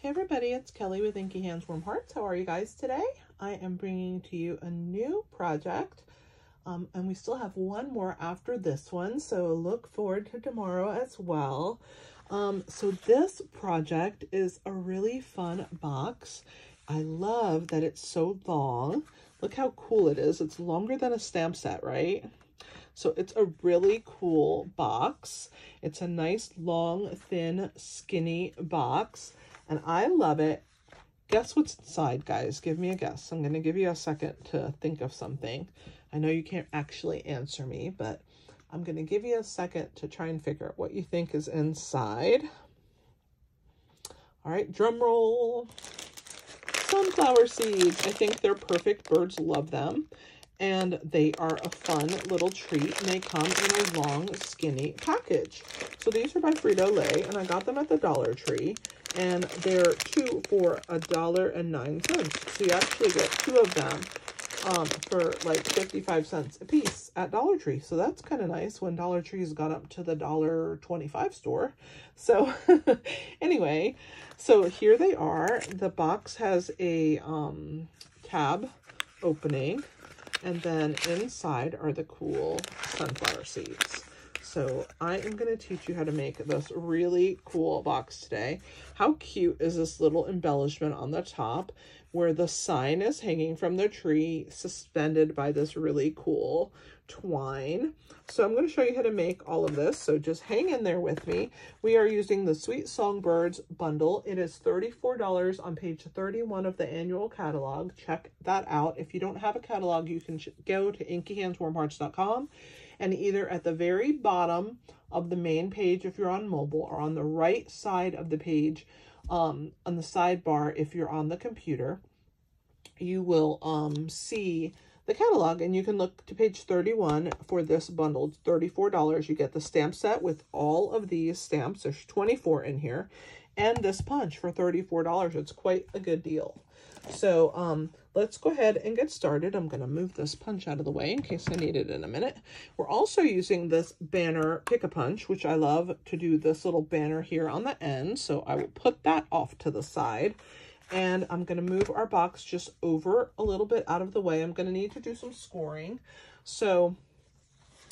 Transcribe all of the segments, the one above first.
Hey everybody, it's Kelly with Inky Hands Warm Hearts. How are you guys today? I am bringing to you a new project, and we still have one more after this one, so look forward to tomorrow as well. So this project is a really fun box. I love that it's so long. Look how cool it is. It's longer than a stamp set, right? So it's a really cool box. It's a nice, long, thin, skinny box. And I love it. Guess what's inside, guys? Give me a guess. I'm going to give you a second to think of something. I know you can't actually answer me, but I'm going to give you a second to try and figure out what you think is inside. All right, drum roll. Sunflower seeds. I think they're perfect. Birds love them. And they are a fun little treat, and they come in a long, skinny package. So these are by Frito-Lay, and I got them at the Dollar Tree. And they're 2 for $1.09. So you actually get 2 of them for like 55 cents a piece at Dollar Tree. So that's kind of nice when Dollar Tree's got up to the $1.25 store. So anyway, so here they are. The box has a tab opening, and then inside are the cool sunflower seeds. So I am going to teach you how to make this really cool box today. How cute is this little embellishment on the top where the sign is hanging from the tree suspended by this really cool twine. So I'm going to show you how to make all of this. So just hang in there with me. We are using the Sweet Songbirds bundle. It is $34 on page 31 of the annual catalog. Check that out. If you don't have a catalog, you can go to inkyhandswarmhearts.com. And either at the very bottom of the main page if you're on mobile, or on the right side of the page on the sidebar if you're on the computer, you will see the catalog, and you can look to page 31 for this bundle. It's $34. You get the stamp set with all of these stamps. There's 24 in here, and this punch for $34. It's quite a good deal. So let's go ahead and get started. I'm going to move this punch out of the way in case I need it in a minute. We're also using this banner Pick-a-Punch, which I love to do this little banner here on the end. So I will put that off to the side. And I'm going to move our box just over a little bit out of the way. I'm going to need to do some scoring. So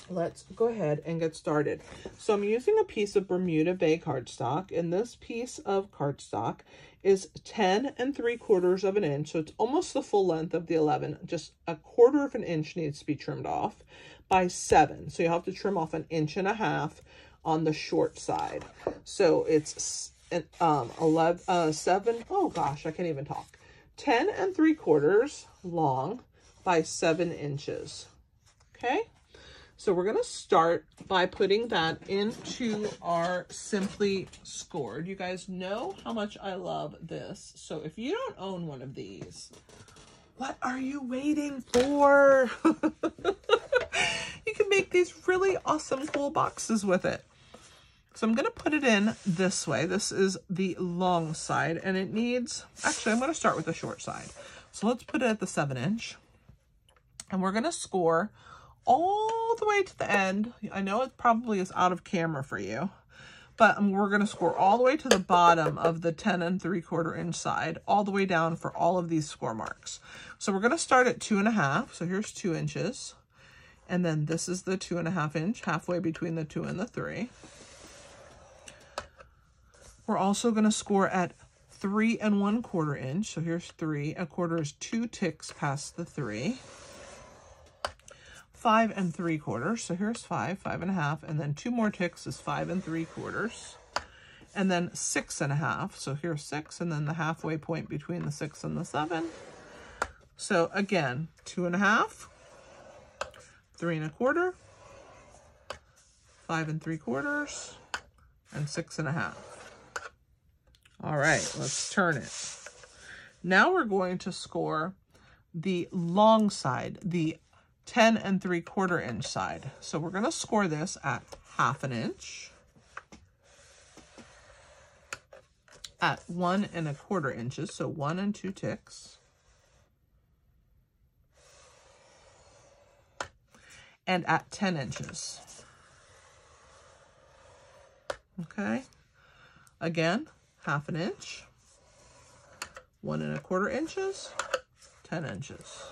let's go ahead and get started. So I'm using a piece of Bermuda Bay cardstock, and this piece of cardstock is 10 3/4 of an inch. So it's almost the full length of the 11. Just 1/4 of an inch needs to be trimmed off by 7. So you have to trim off 1.5 inches on the short side. So it's 7, oh gosh, I can't even talk. 10 3/4 long by 7 inches. Okay. So we're going to start by putting that into our Simply Scored. You guys know how much I love this. So if you don't own one of these, what are you waiting for? You can make these really awesome, cool boxes with it. So I'm going to put it in this way. This is the long side, and it needs, actually, I'm going to start with the short side. So let's put it at the 7-inch, and we're going to score all the way to the end. I know it probably is out of camera for you, but we're going to score all the way to the bottom of the 10 3/4 inch side, all the way down for all of these score marks. So we're going to start at 2.5. So here's 2 inches. And then this is the 2.5 inch, halfway between the 2 and the 3. We're also going to score at 3 1/4 inch. So here's 3. 1/4 is 2 ticks past the 3. 5 3/4. So here's 5, 5.5, and then 2 more ticks is 5 3/4. And then 6.5. So here's 6, and then the halfway point between the 6 and the 7. So again, 2.5, 3 1/4, 5 3/4, and 6.5. All right, let's turn it. Now we're going to score the long side, the 10 3/4 inch side. So we're going to score this at 1/2 inch, at 1 1/4 inches, so 1 and 2 ticks, and at 10 inches. Okay, again, 1/2 inch, 1 1/4 inches, 10 inches.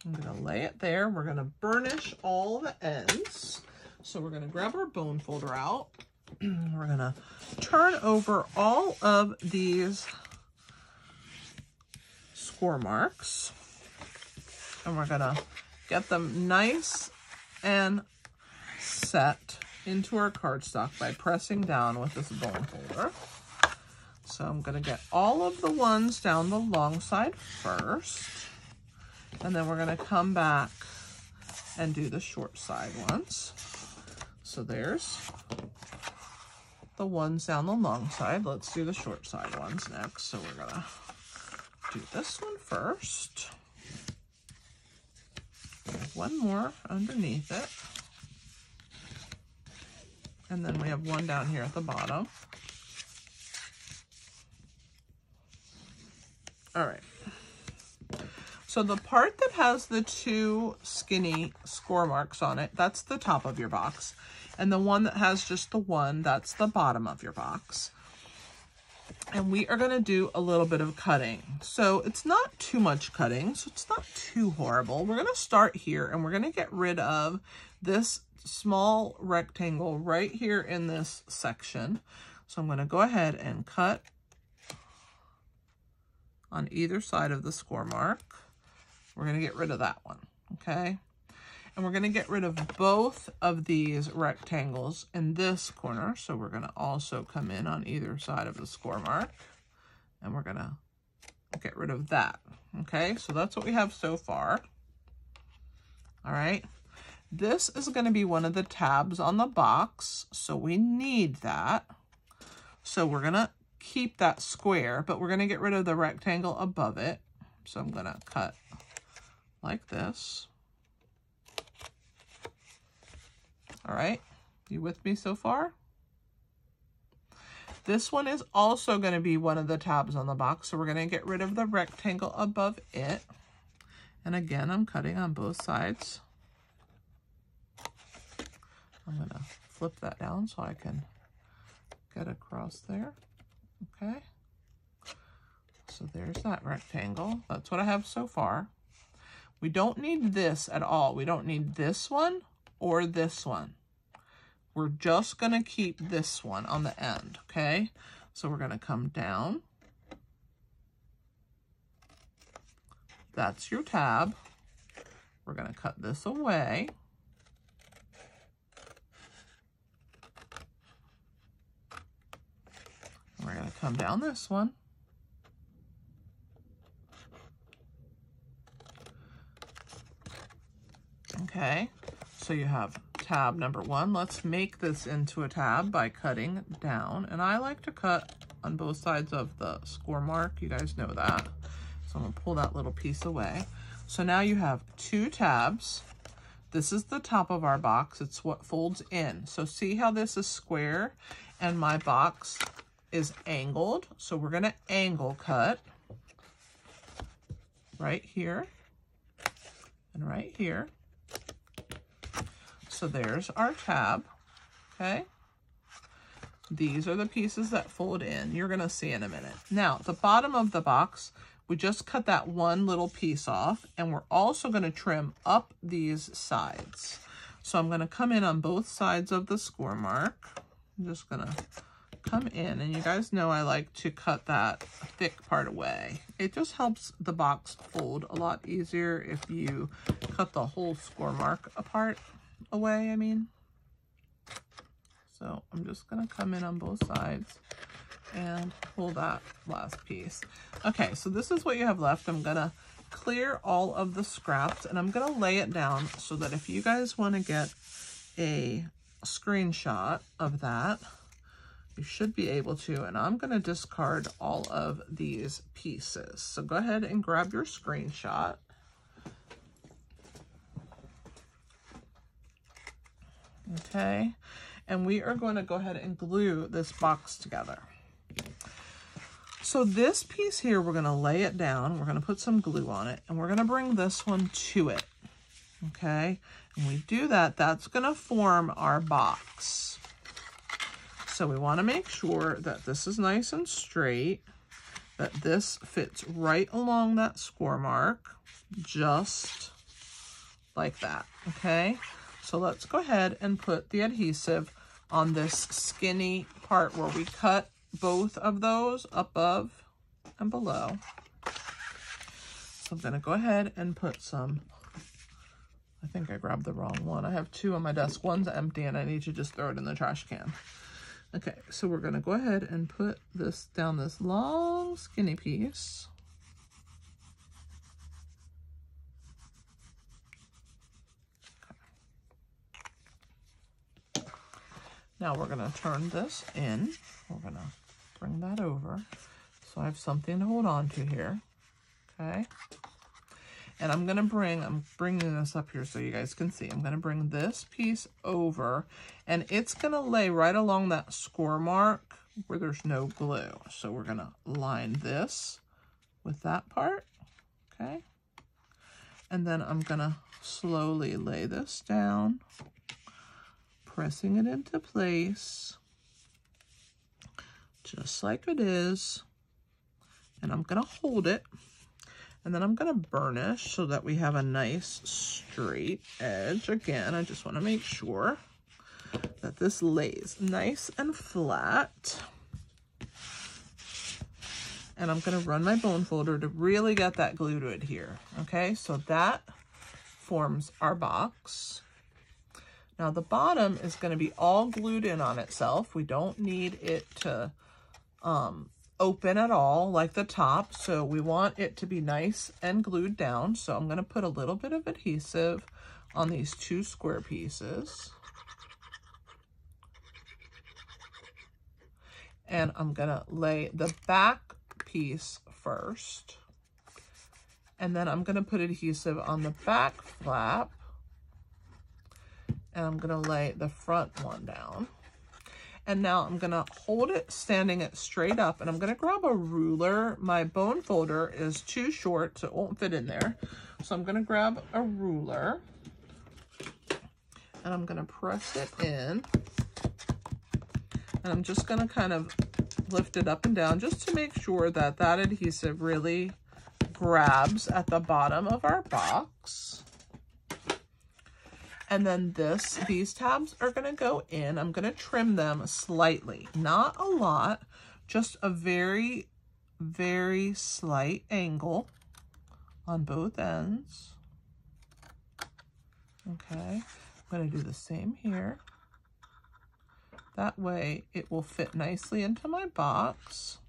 I'm gonna lay it there. We're gonna burnish all the ends. So we're gonna grab our bone folder out. We're gonna turn over all of these score marks, and we're gonna get them nice and set into our cardstock by pressing down with this bone folder. So I'm gonna get all of the ones down the long side first, and then we're gonna come back and do the short side ones. So there's the ones down the long side. Let's do the short side ones next. So we're gonna do this one first. One more underneath it. And then we have one down here at the bottom. All right. So the part that has the 2 skinny score marks on it, that's the top of your box. And the one that has just the 1, that's the bottom of your box. And we are gonna do a little bit of cutting. So it's not too much cutting, so it's not too horrible. We're gonna start here and we're gonna get rid of this small rectangle right here in this section. So I'm gonna go ahead and cut on either side of the score mark. We're gonna get rid of that one, okay? And we're gonna get rid of both of these rectangles in this corner. So we're gonna also come in on either side of the score mark, and we're gonna get rid of that, okay? So that's what we have so far. All right, this is gonna be one of the tabs on the box, so we need that. So we're gonna keep that square, but we're gonna get rid of the rectangle above it. So I'm gonna cut like this. All right, you with me so far? This one is also going to be one of the tabs on the box, so we're going to get rid of the rectangle above it. And again, I'm cutting on both sides. I'm going to flip that down so I can get across there. Okay, so there's that rectangle. That's what I have so far. We don't need this at all. We don't need this one or this one. We're just gonna keep this one on the end, okay? So we're gonna come down. That's your tab. We're gonna cut this away. We're gonna come down this one. Okay, so you have tab number 1. Let's make this into a tab by cutting down. And I like to cut on both sides of the score mark. You guys know that. So I'm gonna pull that little piece away. So now you have 2 tabs. This is the top of our box. It's what folds in. So see how this is square and my box is angled. So we're gonna angle cut right here and right here. So there's our tab, okay? These are the pieces that fold in. You're gonna see in a minute. Now, the bottom of the box, we just cut that one little piece off, and we're also gonna trim up these sides. So I'm gonna come in on both sides of the score mark. I'm just gonna come in, and you guys know I like to cut that thick part away. It just helps the box fold a lot easier if you cut the whole score mark apart. Away, I mean. So I'm just gonna come in on both sides and pull that last piece. Okay, so this is what you have left. I'm gonna clear all of the scraps and I'm gonna lay it down so that if you guys want to get a screenshot of that, you should be able to. And I'm gonna discard all of these pieces. So go ahead and grab your screenshot. Okay, and we are going to go ahead and glue this box together. So this piece here, we're going to lay it down, we're going to put some glue on it, and we're going to bring this one to it. Okay, and we do that, that's going to form our box. So we want to make sure that this is nice and straight. that this fits right along that score mark, just like that, okay? So let's go ahead and put the adhesive on this skinny part where we cut both of those above and below. So I'm gonna go ahead and put some, I think I grabbed the wrong one. I have two on my desk. One's empty and I need to just throw it in the trash can. Okay, so we're gonna go ahead and put this down this long skinny piece. Okay. Now we're gonna turn this in. We're gonna bring that over. So I have something to hold on to here, okay? And I'm bringing this up here so you guys can see. I'm gonna bring this piece over and it's gonna lay right along that score mark where there's no glue. So we're gonna line this with that part, okay? And then I'm gonna slowly lay this down, pressing it into place, just like it is. And I'm gonna hold it. And then I'm gonna burnish so that we have a nice straight edge. Again, I just wanna make sure that this lays nice and flat. And I'm gonna run my bone folder to really get that glue to adhere. Okay, so that forms our box. Now the bottom is gonna be all glued in on itself. We don't need it to open at all like the top, so we want it to be nice and glued down. So I'm going to put a little bit of adhesive on these two square pieces, and I'm going to lay the back piece first, and then I'm going to put adhesive on the back flap, and I'm going to lay the front one down. And now I'm gonna hold it, standing it straight up, and I'm gonna grab a ruler. My bone folder is too short, so it won't fit in there. So I'm gonna grab a ruler, and I'm gonna press it in. And I'm just gonna kind of lift it up and down just to make sure that that adhesive really grabs at the bottom of our box. And then these tabs are gonna go in. I'm gonna trim them slightly, not a lot, just a very, very slight angle on both ends. Okay, I'm gonna do the same here. That way it will fit nicely into my box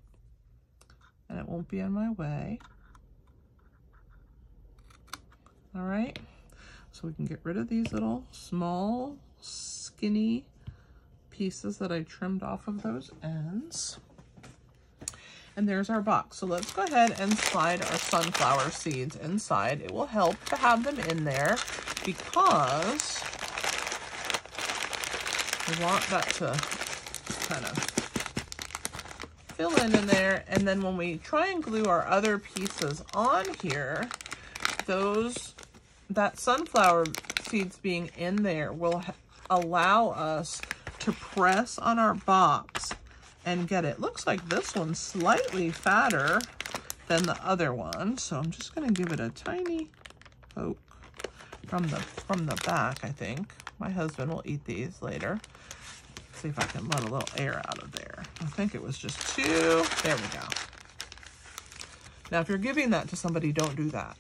and it won't be in my way. All right. So we can get rid of these little small, skinny pieces that I trimmed off of those ends. And there's our box. So let's go ahead and slide our sunflower seeds inside. It will help to have them in there because we want that to kind of fill in there. And then when we try and glue our other pieces on here, that sunflower seeds being in there will allow us to press on our box and get it. Looks like this one's slightly fatter than the other one, so I'm just gonna give it a tiny poke from the back, I think. My husband will eat these later. Let's see if I can let a little air out of there. I think it was just two. There we go. Now, if you're giving that to somebody, don't do that.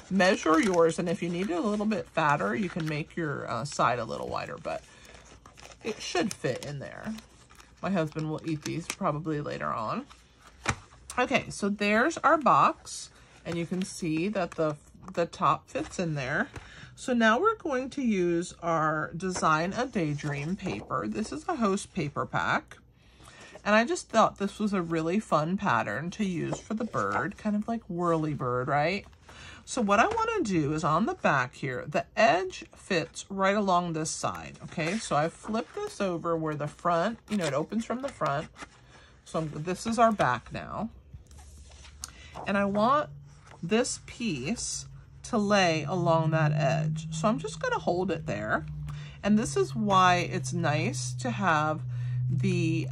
Measure yours, and if you need it a little bit fatter, you can make your side a little wider, but it should fit in there. My husband will eat these probably later on. Okay, so there's our box, and you can see that the top fits in there. So now we're going to use our Design a Daydream paper. This is a host paper pack, and I just thought this was a really fun pattern to use for the bird, kind of like whirly bird, right? So what I want to do is on the back here, the edge fits right along this side, okay? So I flipped this over where the front, you know, it opens from the front. So this is our back now. And I want this piece to lay along that edge. So I'm just going to hold it there. And this is why it's nice to have the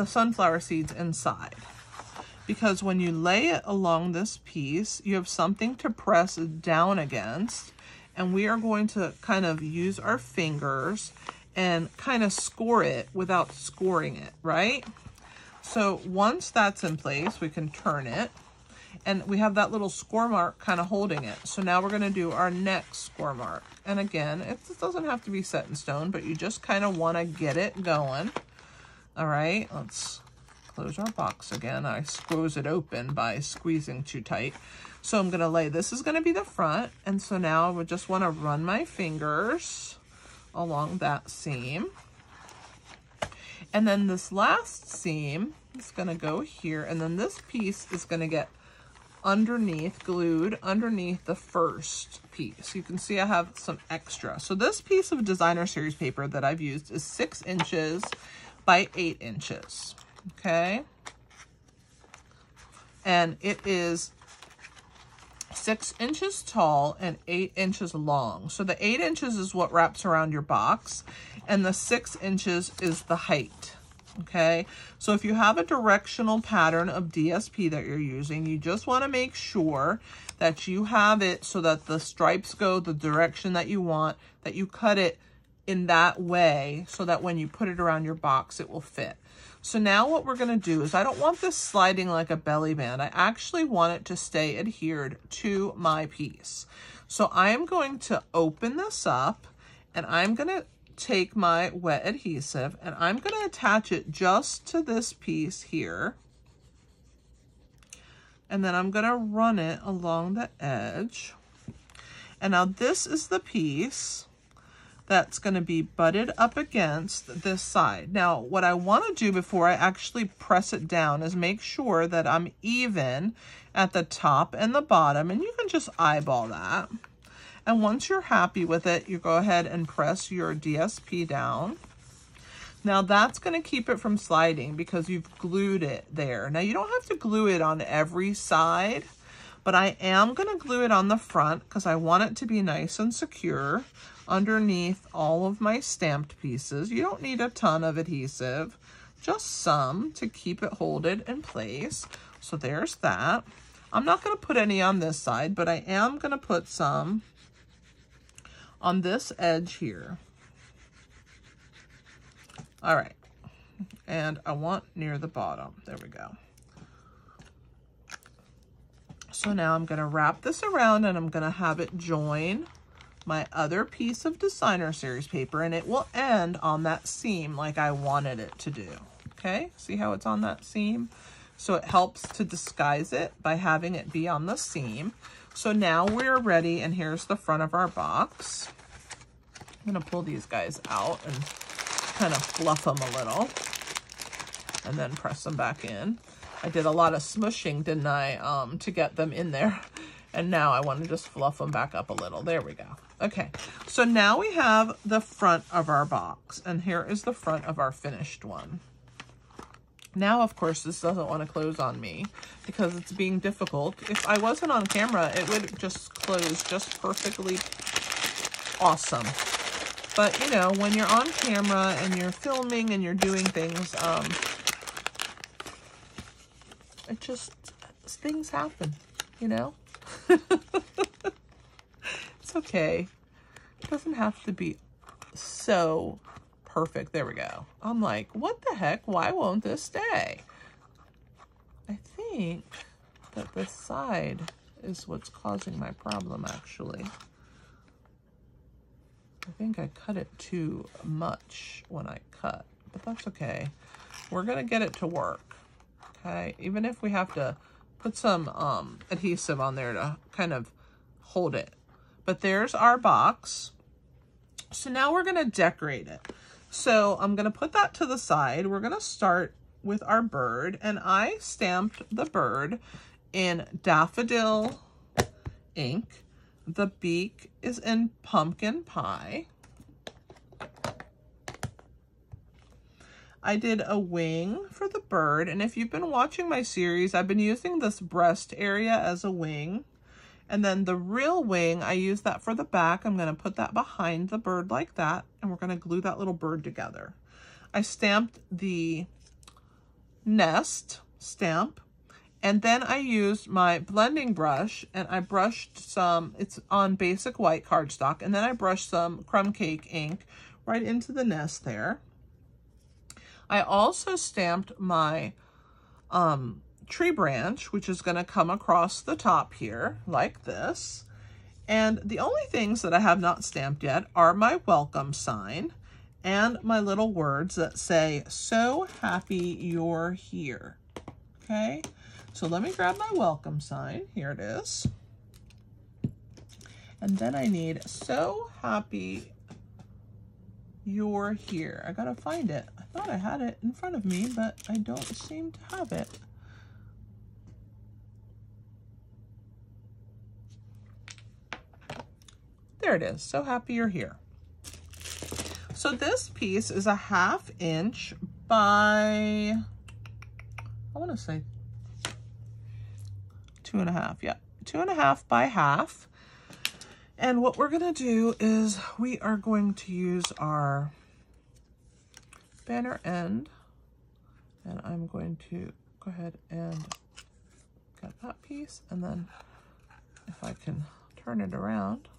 sunflower seeds inside. because when you lay it along this piece, you have something to press down against, and we are going to kind of use our fingers and kind of score it without scoring it, right? So once that's in place, we can turn it, and we have that little score mark kind of holding it. So now we're going to do our next score mark. And again, it doesn't have to be set in stone, but you just kind of want to get it going. All right, let's close our box again. I squeeze it open by squeezing too tight. So I'm going to lay, this is going to be the front. And so now I would just want to run my fingers along that seam. And then this last seam is going to go here. And then this piece is going to get underneath, glued underneath the first piece. You can see I have some extra. So this piece of designer series paper that I've used is 6 inches by 8 inches. Okay, and it is 6 inches tall and 8 inches long. So the 8 inches is what wraps around your box, and the 6 inches is the height. Okay, so if you have a directional pattern of DSP that you're using, you just want to make sure that you have it so that the stripes go the direction that you want, that you cut it in that way so that when you put it around your box, it will fit. So now what we're going to do is, I don't want this sliding like a belly band. I actually want it to stay adhered to my piece. So I am going to open this up, and I'm going to take my wet adhesive, and I'm going to attach it just to this piece here. And then I'm going to run it along the edge. And now this is the piece that's going to be butted up against this side. Now, what I want to do before I actually press it down is make sure that I'm even at the top and the bottom, and you can just eyeball that. And once you're happy with it, you go ahead and press your DSP down. Now that's going to keep it from sliding because you've glued it there. Now you don't have to glue it on every side, but I am going to glue it on the front because I want it to be nice and secure underneath all of my stamped pieces. You don't need a ton of adhesive, just some to keep it holded in place. So there's that. I'm not going to put any on this side, but I am going to put some on this edge here. All right, and I want near the bottom. There we go. So now I'm going to wrap this around, and I'm going to have it join my other piece of designer series paper, and it will end on that seam like I wanted it to do. Okay, see how it's on that seam? So it helps to disguise it by having it be on the seam. So now we're ready, and here's the front of our box. I'm going to pull these guys out and kind of fluff them a little, and then press them back in. I did a lot of smushing, didn't I, to get them in there. And now I want to just fluff them back up a little. There we go. Okay, so now we have the front of our box, and here is the front of our finished one. Now, of course, this doesn't want to close on me because it's being difficult. If I wasn't on camera, it would just close just perfectly awesome. But, you know, when you're on camera and you're filming and you're doing things, it just, things happen, you know? It's okay. It doesn't have to be so perfect. There we go. I'm like, what the heck? Why won't this stay? I think that this side is what's causing my problem, actually. I think I cut it too much when I cut, but that's okay. We're going to get it to work, okay? Even if we have to put some adhesive on there to kind of hold it. But there's our box. So now we're going to decorate it. So I'm going to put that to the side. We're going to start with our bird, and I stamped the bird in daffodil ink. The beak is in pumpkin pie. I did a wing for the bird, and if you've been watching my series, I've been using this breast area as a wing. And then the real wing, I use that for the back. I'm going to put that behind the bird like that, and we're going to glue that little bird together. I stamped the nest stamp And then I used my blending brush and I brushed some, it's on basic white cardstock, and then I brushed some crumb cake ink right into the nest there. I also stamped my tree branch, which is going to come across the top here like this. And the only things that I have not stamped yet are my welcome sign and my little words that say, "So happy you're here." Okay, so let me grab my welcome sign. Here it is. And then I need "So happy you're here." I gotta find it. I thought I had it in front of me, but I don't seem to have it. There it is. "So happy you're here." So this piece is a 1/2 inch by, I want to say 2.5. Yeah, 2.5 by 1/2. And what we're going to do is we are going to use our banner end, and I'm going to go ahead and get that piece, and then if I can turn it around,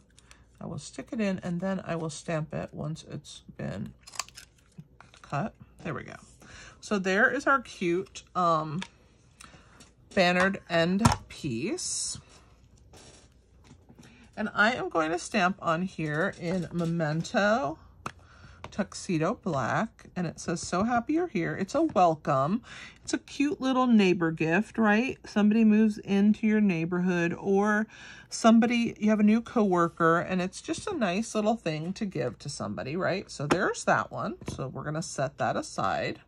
I will stick it in, and then I will stamp it once it's been cut. There we go. So there is our cute bannered end piece. And I am going to stamp on here in Memento Tuxedo Black, and it says, "So happy you're here." It's a welcome. It's a cute little neighbor gift, right? Somebody moves into your neighborhood, or somebody, you have a new coworker, and it's just a nice little thing to give to somebody, right? So there's that one. So we're going to set that aside.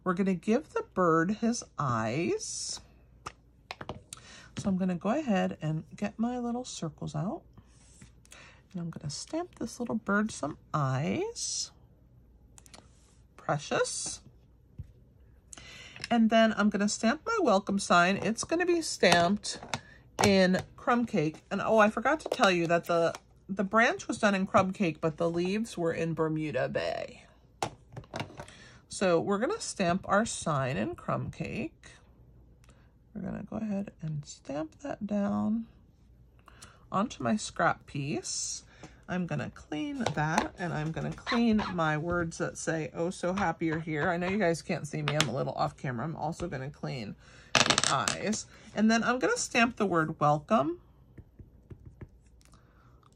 We're going to give the bird his eyes. So I'm going to go ahead and get my little circles out. And I'm going to stamp this little bird some eyes. Precious. And then I'm going to stamp my welcome sign. It's going to be stamped in crumb cake. And oh, I forgot to tell you that the branch was done in crumb cake, but the leaves were in Bermuda Bay. So we're going to stamp our sign in crumb cake. We're going to go ahead and stamp that down onto my scrap piece. I'm going to clean that, and I'm going to clean my words that say, "Oh, so happy you're here." I know you guys can't see me. I'm a little off camera. I'm also going to clean the eyes. And then I'm going to stamp the word "welcome"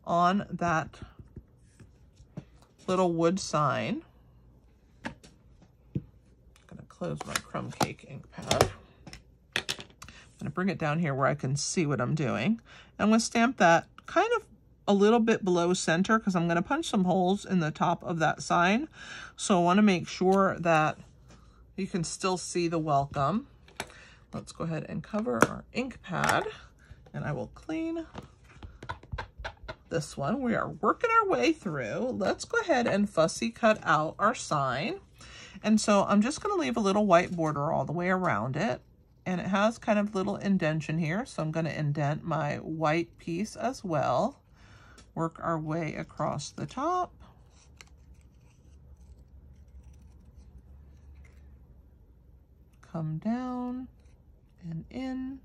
on that little wood sign. I'm going to close my crumb cake ink pad. I'm going to bring it down here where I can see what I'm doing. I'm going to stamp that kind of a little bit below center because I'm going to punch some holes in the top of that sign. So I want to make sure that you can still see the welcome. Let's go ahead and cover our ink pad, and I will clean this one. We are working our way through. Let's go ahead and fussy cut out our sign. And so I'm just going to leave a little white border all the way around it. And it has kind of little indentation here, so I'm going to indent my white piece as well. Work our way across the top. Come down and in.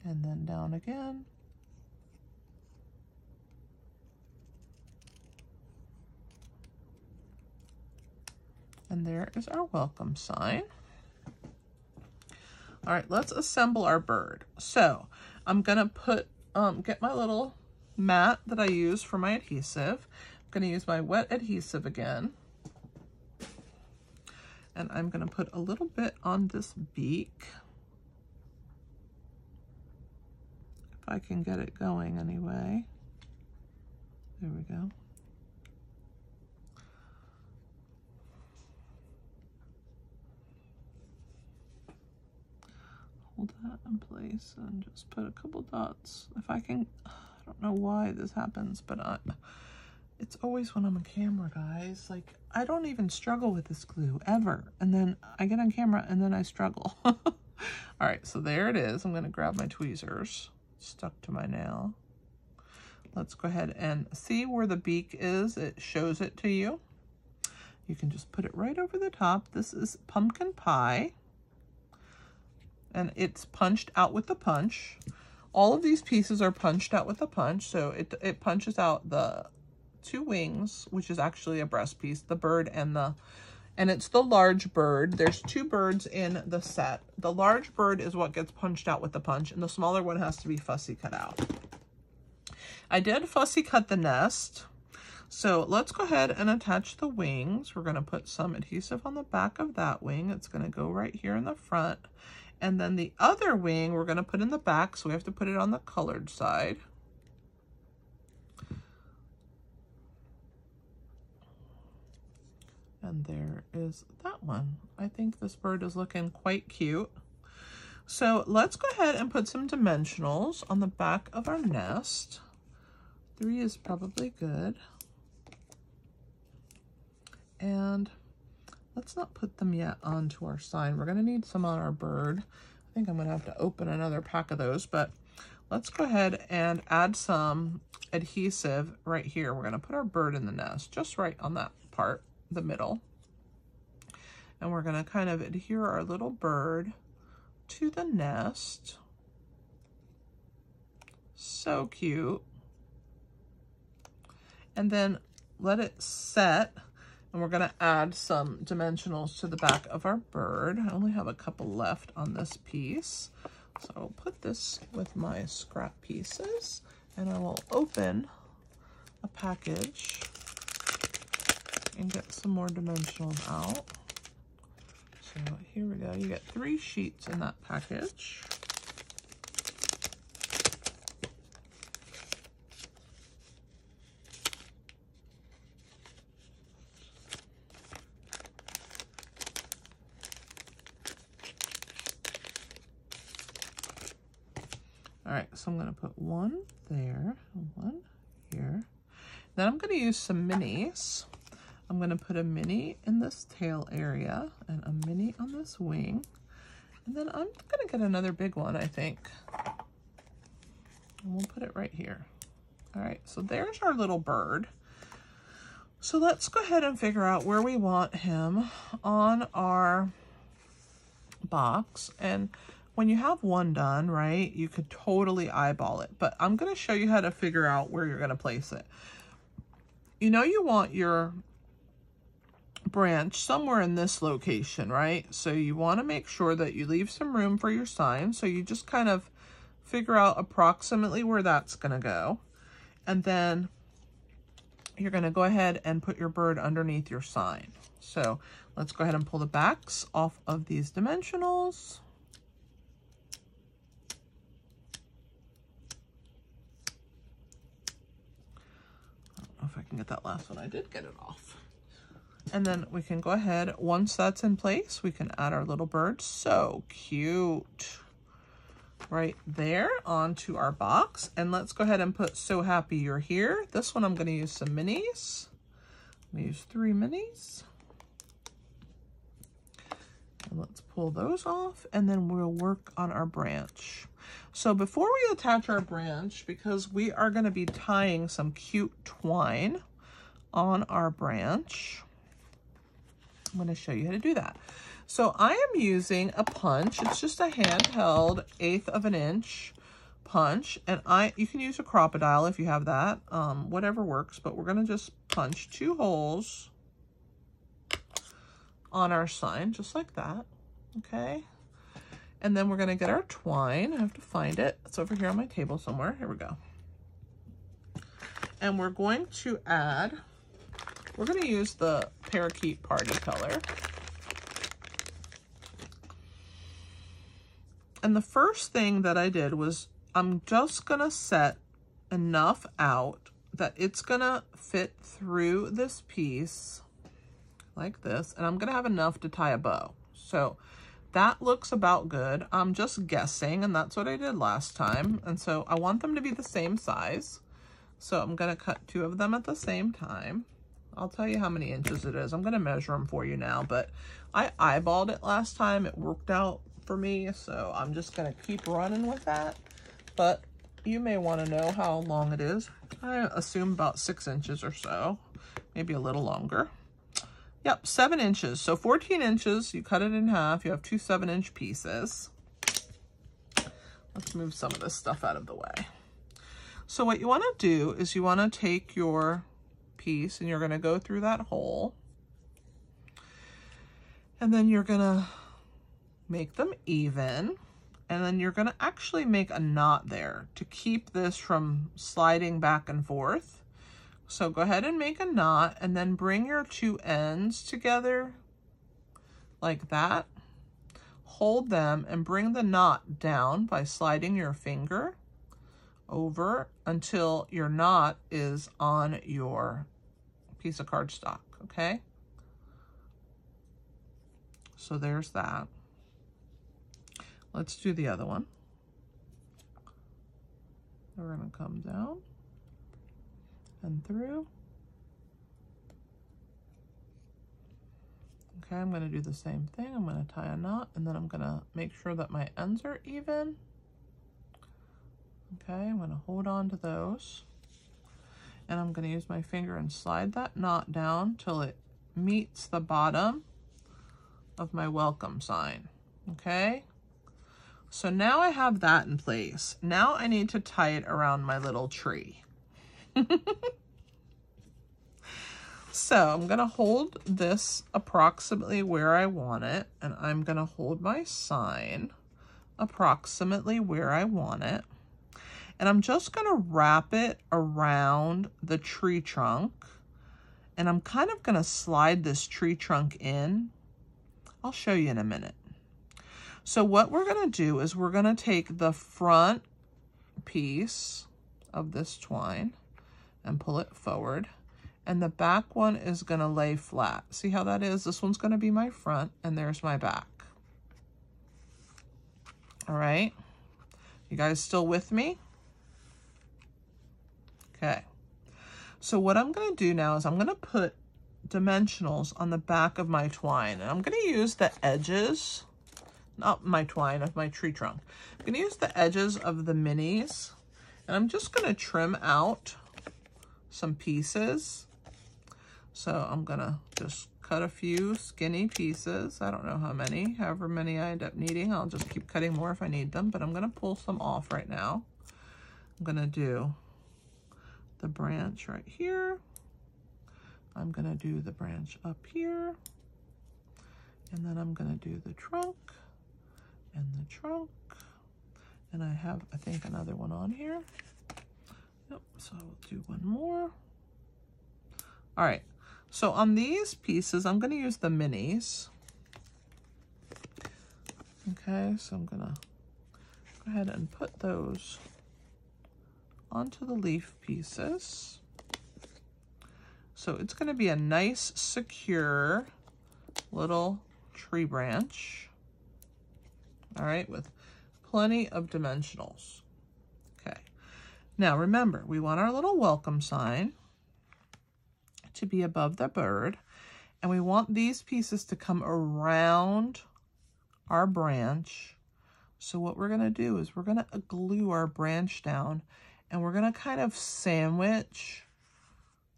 And then down again. And there is our welcome sign. All right, let's assemble our bird. So I'm gonna put, get my little mat that I use for my adhesive. I'm gonna use my wet adhesive again. And I'm gonna put a little bit on this beak. If I can get it going anyway. There we go. Hold that in place and just put a couple dots. If I can, I don't know why this happens, but it's always when I'm on camera, guys. Like, I don't even struggle with this glue ever. And then I get on camera and then I struggle. All right, so there it is. I'm gonna grab my tweezers, stuck to my nail. Let's go ahead and see where the beak is. It shows it to you. You can just put it right over the top. This is pumpkin pie. and it's punched out with the punch. All of these pieces are punched out with a punch, so it punches out the 2 wings, which is actually a breast piece, the bird and it's the large bird. There's 2 birds in the set. The large bird is what gets punched out with the punch, and the smaller one has to be fussy cut out. I did fussy cut the nest. So let's go ahead and attach the wings. We're going to put some adhesive on the back of that wing. It's going to go right here in the front. And then the other wing we're going to put in the back, so we have to put it on the colored side. And there is that one. I think this bird is looking quite cute. So let's go ahead and put some dimensionals on the back of our nest. 3 is probably good. And let's not put them yet onto our sign. We're going to need some on our bird. I think I'm going to have to open another pack of those, but let's go ahead and add some adhesive right here. We're going to put our bird in the nest, just right on that part, the middle. And we're going to kind of adhere our little bird to the nest. So cute. And then let it set. And we're going to add some dimensionals to the back of our bird. I only have a couple left on this piece. So I'll put this with my scrap pieces, and I will open a package and get some more dimensionals out. So here we go. You get 3 sheets in that package. All right, so I'm going to put 1 there, 1 here. Then I'm going to use some minis. I'm going to put a mini in this tail area and a mini on this wing. And then I'm going to get another big one, I think. And we'll put it right here. All right, so there's our little bird. So let's go ahead and figure out where we want him on our box. And when you have one done, right, you could totally eyeball it, but I'm going to show you how to figure out where you're going to place it. You know, you want your branch somewhere in this location, right? So you want to make sure that you leave some room for your sign. So you just kind of figure out approximately where that's going to go. And then you're going to go ahead and put your bird underneath your sign. So let's go ahead and pull the backs off of these dimensionals. If I can get that last one, I did get it off. And then we can go ahead, once that's in place, we can add our little bird. So cute. Right there onto our box. And let's go ahead and put So Happy You're Here. This one I'm going to use some minis. I'm going to use 3 minis. And let's pull those off, and then we'll work on our branch. So before we attach our branch, because we are going to be tying some cute twine on our branch, I'm going to show you how to do that. So I am using a punch. It's just a handheld 1/8 of an inch punch, and you can use a crocodile if you have that, whatever works, but we're going to just punch 2 holes on our sign, just like that, okay? And then we're going to get our twine. I have to find it. It's over here on my table somewhere. Here we go. And we're going to add, we're going to use the Parakeet Party color. And the first thing that I did was I'm just going to set enough out that it's going to fit through this piece like this. And I'm going to have enough to tie a bow. So that looks about good. I'm just guessing, and that's what I did last time. And so I want them to be the same size. So I'm going to cut 2 of them at the same time. I'll tell you how many inches it is. I'm going to measure them for you now, but I eyeballed it last time. It worked out for me, so I'm just going to keep running with that. But you may want to know how long it is. I assume about 6 inches or so, maybe a little longer. Yep, 7 inches. So 14 inches, you cut it in half. You have 2 7-inch pieces. Let's move some of this stuff out of the way. So what you want to do is you want to take your piece and you're going to go through that hole. And then you're going to make them even. And then you're going to actually make a knot there to keep this from sliding back and forth. So go ahead and make a knot and then bring your two ends together like that. Hold them and bring the knot down by sliding your finger over until your knot is on your piece of cardstock, okay? So there's that. Let's do the other one. We're gonna come down and through. Okay, I'm gonna do the same thing. I'm gonna tie a knot and then I'm gonna make sure that my ends are even. Okay, I'm gonna hold on to those. And I'm gonna use my finger and slide that knot down till it meets the bottom of my welcome sign, okay? So now I have that in place. Now I need to tie it around my little tree. So I'm gonna hold this approximately where I want it, and I'm gonna hold my sign approximately where I want it. And I'm just gonna wrap it around the tree trunk, and I'm kind of gonna slide this tree trunk in. I'll show you in a minute. So what we're gonna do is we're gonna take the front piece of this twine and pull it forward, and the back one is gonna lay flat. See how that is? This one's gonna be my front, and there's my back. All right, you guys still with me? Okay, so what I'm gonna do now is I'm gonna put dimensionals on the back of my twine, and I'm gonna use the edges, not my twine, of my tree trunk. I'm gonna use the edges of the minis, and I'm just gonna trim out some pieces. So I'm gonna just cut a few skinny pieces. I don't know how many, however many I end up needing. I'll just keep cutting more if I need them, but I'm gonna pull some off right now. I'm gonna do the branch right here. I'm gonna do the branch up here. And then I'm gonna do the trunk and the trunk. And I have, I think, another one on here. Yep, so I'll do one more. All right, so on these pieces, I'm gonna use the minis. Okay, so I'm gonna go ahead and put those onto the leaf pieces. So it's gonna be a nice, secure little tree branch. All right, with plenty of dimensionals. Okay, now remember, we want our little welcome sign to be above the bird, and we want these pieces to come around our branch. So what we're gonna do is we're gonna glue our branch down, and we're gonna kind of sandwich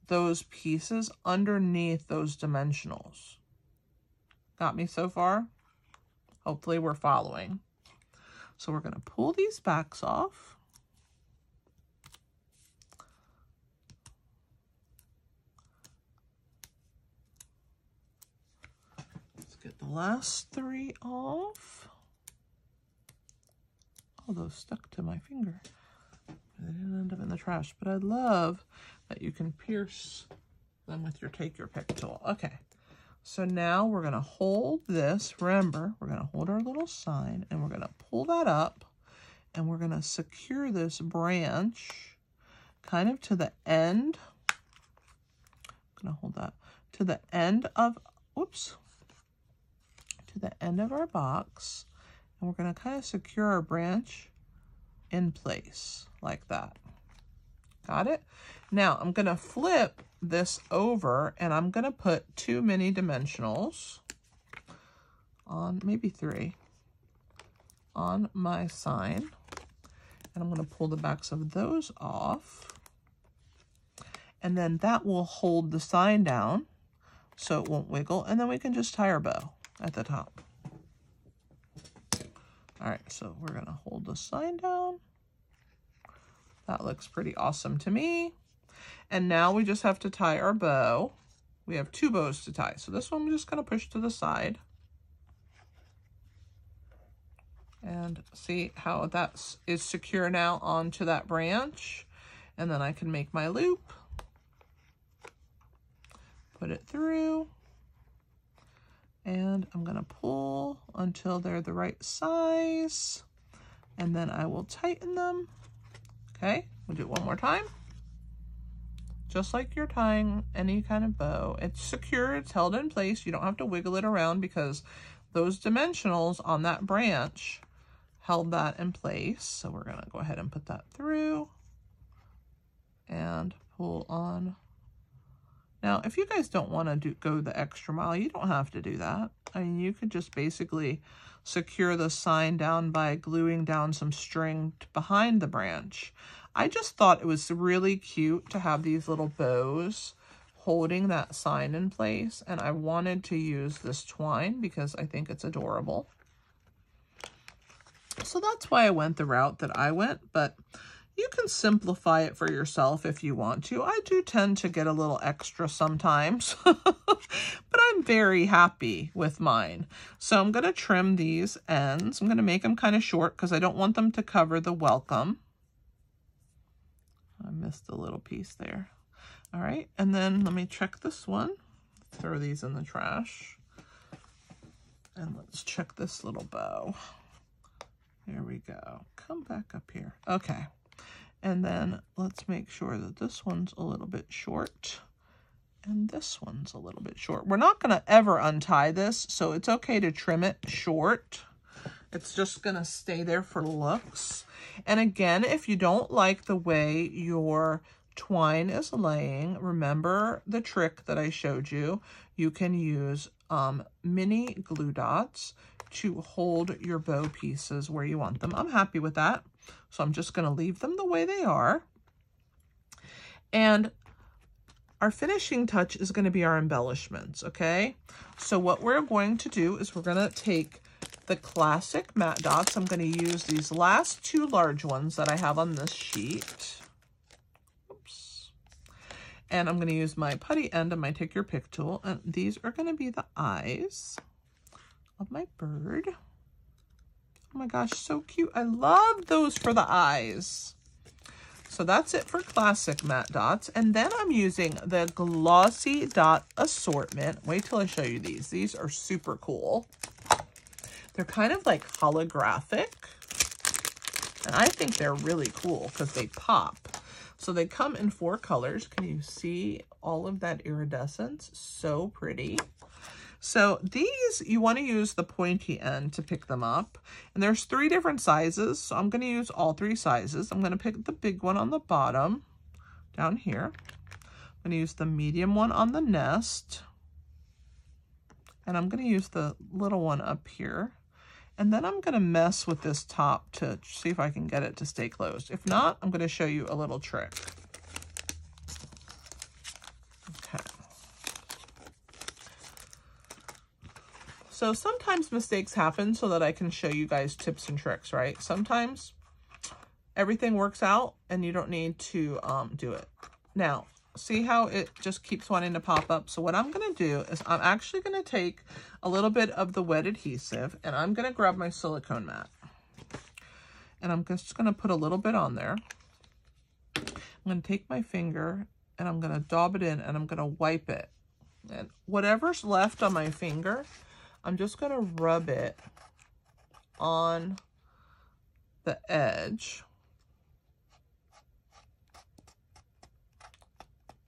those pieces underneath those dimensionals. Got me so far? Hopefully we're following. So we're gonna pull these backs off. Let's get the last three off. Oh, those stuck to my finger. They didn't end up in the trash, but I love that you can pierce them with your take your pick tool. Okay, so now we're gonna hold this. Remember, we're gonna hold our little sign and we're gonna pull that up and we're gonna secure this branch kind of to the end. I'm gonna hold that to the end of, oops, to the end of our box. And we're gonna kind of secure our branch in place like that. Got it? Now I'm gonna flip this over and I'm gonna put 2 mini dimensionals on, maybe 3, on my sign. And I'm gonna pull the backs of those off. And then that will hold the sign down so it won't wiggle. And then we can just tie our bow at the top. All right, so we're gonna hold the sign down. That looks pretty awesome to me. And now we just have to tie our bow. We have 2 bows to tie. So this one I'm just gonna push to the side. And see how that is secure now onto that branch. And then I can make my loop, put it through, and I'm gonna pull until they're the right size, and then I will tighten them. Okay, we'll do it one more time. Just like you're tying any kind of bow. It's secure, it's held in place. You don't have to wiggle it around because those dimensionals on that branch held that in place. So we're gonna go ahead and put that through and pull on. Now, if you guys don't want to go the extra mile, you don't have to do that. I mean, you could just basically secure the sign down by gluing down some string behind the branch. I just thought it was really cute to have these little bows holding that sign in place, and I wanted to use this twine because I think it's adorable. So that's why I went the route that I went, but you can simplify it for yourself if you want to. I do tend to get a little extra sometimes, but I'm very happy with mine. So I'm going to trim these ends. I'm going to make them kind of short because I don't want them to cover the welcome. I missed a little piece there. All right, and then let me check this one. Throw these in the trash. And let's check this little bow. There we go. Come back up here. Okay. And then let's make sure that this one's a little bit short and this one's a little bit short. We're not going to ever untie this, so it's okay to trim it short. It's just going to stay there for looks. And again, if you don't like the way your twine is laying, remember the trick that I showed you. You can use mini glue dots to hold your bow pieces where you want them. I'm happy with that. So I'm just going to leave them the way they are. And our finishing touch is going to be our embellishments, okay? So what we're going to do is we're going to take the classic matte dots. I'm going to use these last 2 large ones that I have on this sheet. Oops. And I'm going to use my putty end and my take your pick tool. And these are going to be the eyes of my bird. Oh my gosh, so cute. I love those for the eyes. So that's it for classic matte dots. And then I'm using the glossy dot assortment. Wait till I show you these. These are super cool. They're kind of like holographic. And I think they're really cool because they pop. So they come in 4 colors. Can you see all of that iridescence? So pretty. So these, you want to use the pointy end to pick them up. And there's 3 different sizes. So I'm going to use all 3 sizes. I'm going to pick the big one on the bottom down here. I'm going to use the medium one on the nest. And I'm going to use the little one up here. And then I'm going to mess with this top to see if I can get it to stay closed. If not, I'm going to show you a little trick. Okay. So sometimes mistakes happen so that I can show you guys tips and tricks, right? Sometimes everything works out and you don't need to do it. Now, see how it just keeps wanting to pop up? So what I'm going to do is I'm actually going to take a little bit of the wet adhesive and I'm going to grab my silicone mat. And I'm just going to put a little bit on there. I'm going to take my finger and I'm going to daub it in and I'm going to wipe it. And whatever's left on my finger, I'm just going to rub it on the edge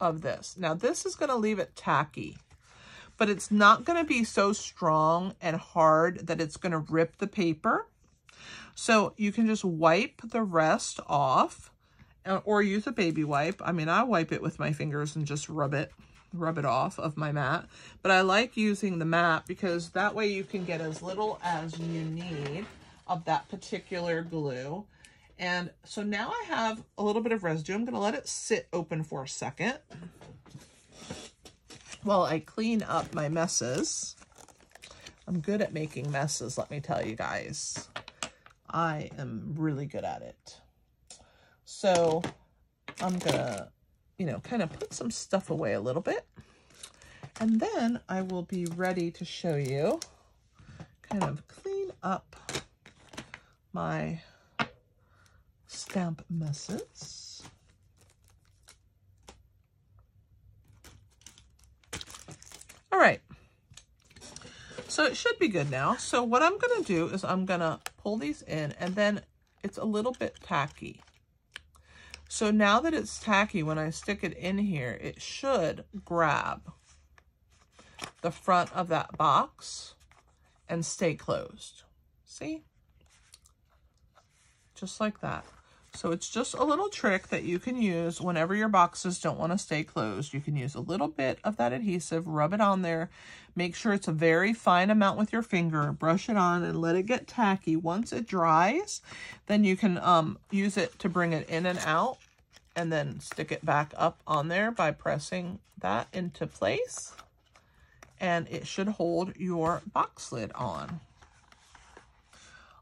of this. Now this is going to leave it tacky, but it's not going to be so strong and hard that it's going to rip the paper. So you can just wipe the rest off or use a baby wipe. I mean, I wipe it with my fingers and just rub it off of my mat. But I like using the mat because that way you can get as little as you need of that particular glue. And so now I have a little bit of residue. I'm going to let it sit open for a second while I clean up my messes. I'm good at making messes, let me tell you guys. I am really good at it. So I'm gonna, you know, kind of put some stuff away a little bit. And then I will be ready to show you, kind of clean up my stamp messes. All right. So it should be good now. So what I'm going to do is I'm going to pull these in, and then it's a little bit tacky. So now that it's tacky, when I stick it in here, it should grab the front of that box and stay closed. See? Just like that. So it's just a little trick that you can use whenever your boxes don't want to stay closed. You can use a little bit of that adhesive, rub it on there, make sure it's a very fine amount with your finger, brush it on and let it get tacky. Once it dries, then you can use it to bring it in and out, and then stick it back up on there by pressing that into place. And it should hold your box lid on.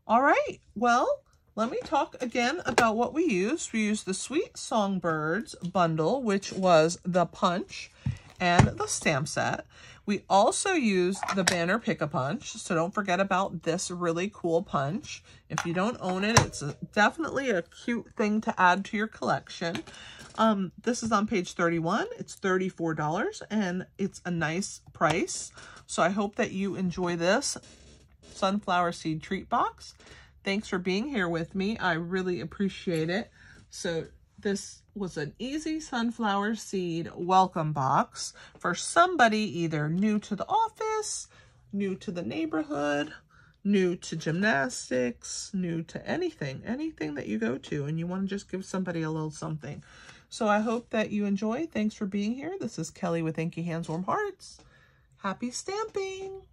All right, well, let me talk again about what we used. We used the Sweet Songbirds Bundle, which was the punch and the stamp set. We also used the Banner Pick-a-Punch, so don't forget about this really cool punch. If you don't own it, it's definitely a cute thing to add to your collection. This is on page 31. It's $34, and it's a nice price. So I hope that you enjoy this sunflower seed treat box. Thanks for being here with me. I really appreciate it. So this was an easy sunflower seed welcome box for somebody either new to the office, new to the neighborhood, new to gymnastics, new to anything that you go to, and you want to just give somebody a little something. So I hope that you enjoy. Thanks for being here. This is Kelly with Inky Hands Warm Hearts. Happy stamping!